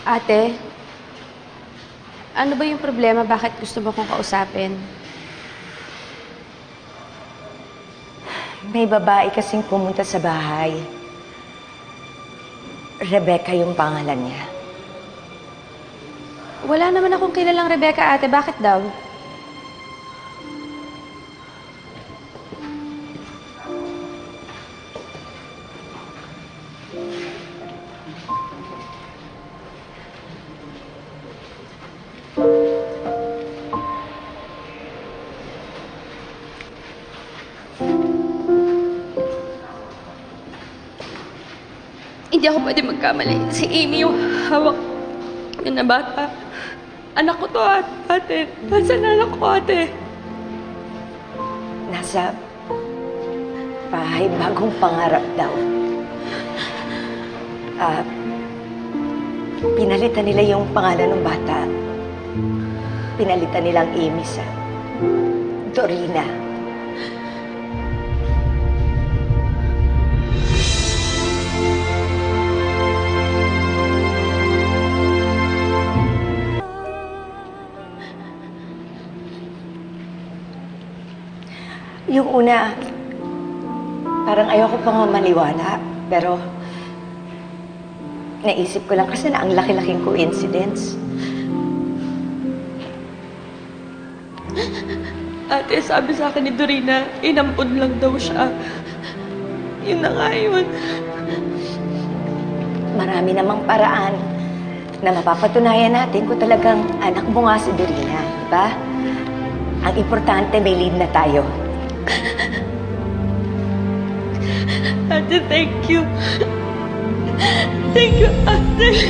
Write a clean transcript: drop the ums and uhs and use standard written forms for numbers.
Ate, ano ba yung problema? Bakit gusto mo kong kausapin? May babae kasing pumunta sa bahay. Rebecca yung pangalan niya. Wala naman akong kilalang Rebecca, ate. Bakit daw? Hindi ako pwede magkamali. Si Amy yung hawak yun na bata. Anak ko to, ate. Nasaan anak ko, ate? Nasa bahay bagong pangarap daw. Pinalitan nila yung pangalan ng bata. Pinalitan nilang Amy sa Dorina. Yung una, parang ayoko pang maniwala, pero naisip ko lang kasi na ang laki-laking coincidence. Ate, sabi sa akin ni Dorina, inampun lang daw siya. Yun na nga yun. Marami namang paraan na mapapatunayan natin kung talagang anak mo nga si Dorina, di ba? Ang importante, may lead na tayo. Ate, thank you. Thank you, ate.